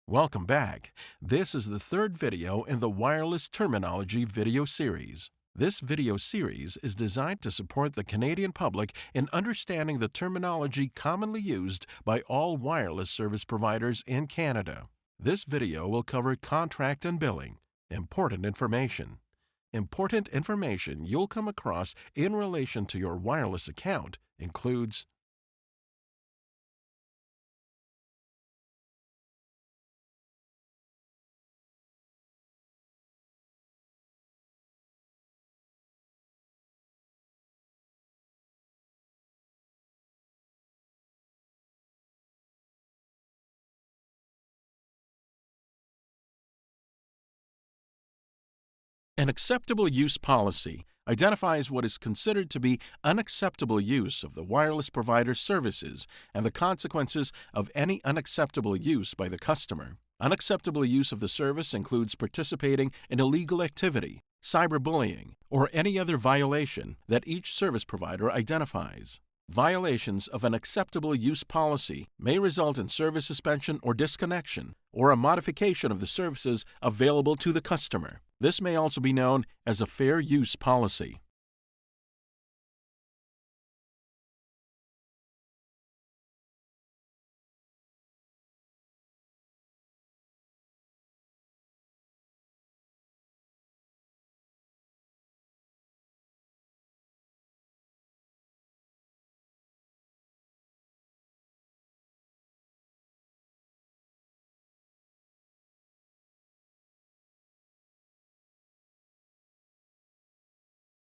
Welcome back. This is the third video in the Wireless Terminology video series. This video series is designed to support the Canadian public in understanding the terminology commonly used by all wireless service providers in Canada. This video will cover contract and billing, important information. Important information you'll come across in relation to your wireless account includes an acceptable use policy identifies what is considered to be unacceptable use of the wireless provider's services and the consequences of any unacceptable use by the customer. Unacceptable use of the service includes participating in illegal activity, cyberbullying, or any other violation that each service provider identifies. Violations of an acceptable use policy may result in service suspension or disconnection, or a modification of the services available to the customer. This may also be known as a fair use policy.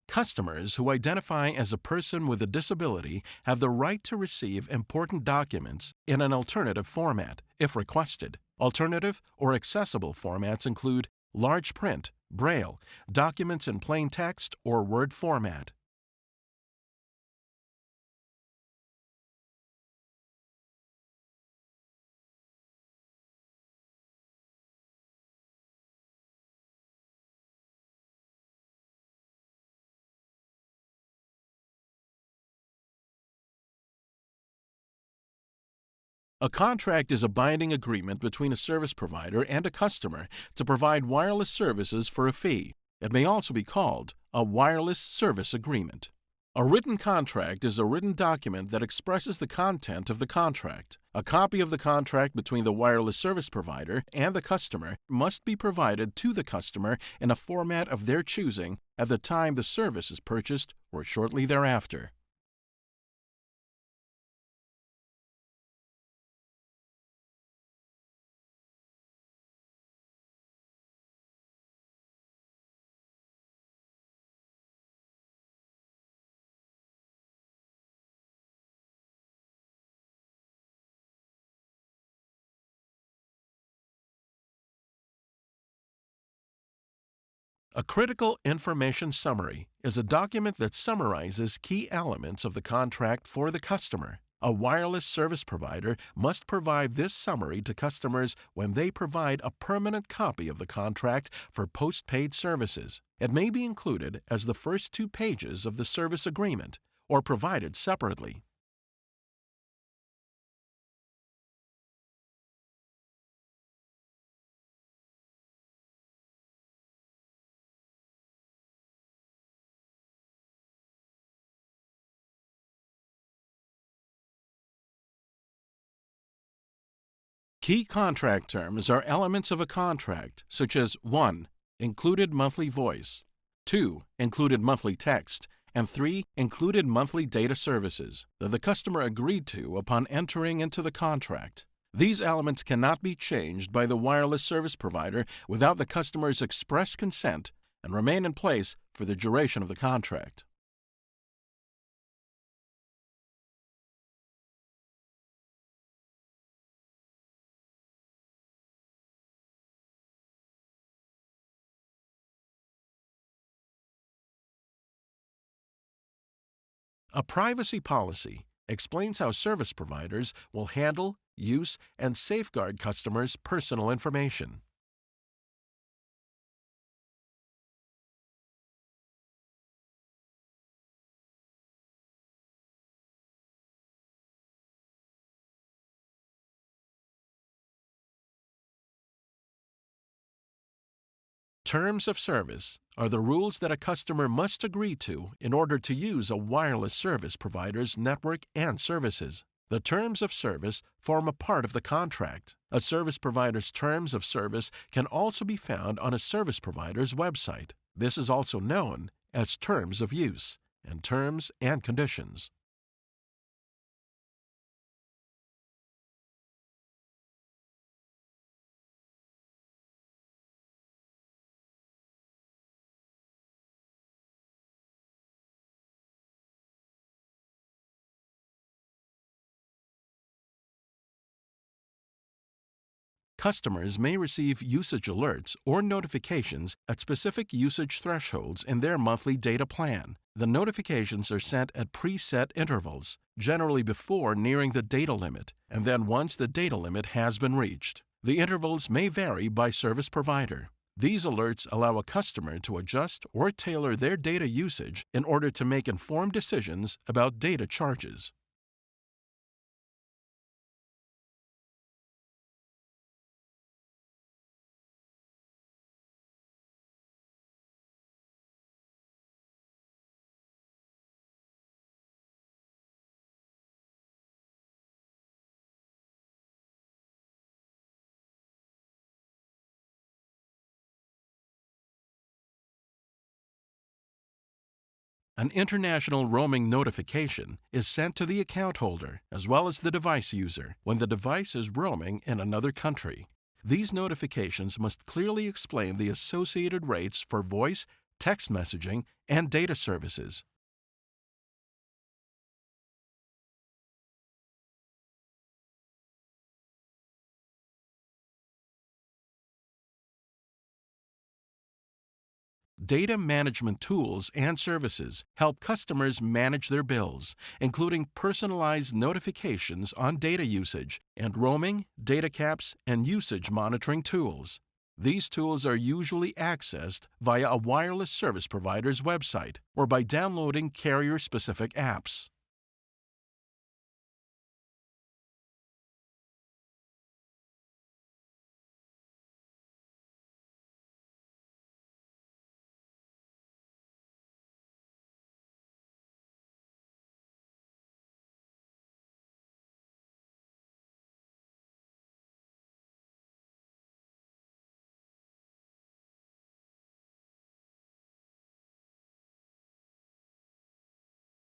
Customers who identify as a person with a disability have the right to receive important documents in an alternative format, if requested. Alternative or accessible formats include large print, braille, documents in plain text, or Word format. A contract is a binding agreement between a service provider and a customer to provide wireless services for a fee. It may also be called a wireless service agreement. A written contract is a written document that expresses the content of the contract. A copy of the contract between the wireless service provider and the customer must be provided to the customer in a format of their choosing at the time the service is purchased or shortly thereafter. A critical information summary is a document that summarizes key elements of the contract for the customer. A wireless service provider must provide this summary to customers when they provide a permanent copy of the contract for postpaid services. It may be included as the first 2 pages of the service agreement or provided separately. Key contract terms are elements of a contract, such as 1. Included monthly voice, 2. Included monthly text, and 3. Included monthly data services that the customer agreed to upon entering into the contract. These elements cannot be changed by the wireless service provider without the customer's express consent and remain in place for the duration of the contract. A privacy policy explains how service providers will handle, use, and safeguard customers' personal information. Terms of service are the rules that a customer must agree to in order to use a wireless service provider's network and services. The terms of service form a part of the contract. A service provider's terms of service can also be found on a service provider's website. This is also known as terms of use and terms and conditions. Customers may receive usage alerts or notifications at specific usage thresholds in their monthly data plan. The notifications are sent at preset intervals, generally before nearing the data limit, and then once the data limit has been reached. The intervals may vary by service provider. These alerts allow a customer to adjust or tailor their data usage in order to make informed decisions about data charges. An international roaming notification is sent to the account holder as well as the device user when the device is roaming in another country. These notifications must clearly explain the associated rates for voice, text messaging, and data services. Data management tools and services help customers manage their bills, including personalized notifications on data usage and roaming, data caps, and usage monitoring tools. These tools are usually accessed via a wireless service provider's website or by downloading carrier-specific apps.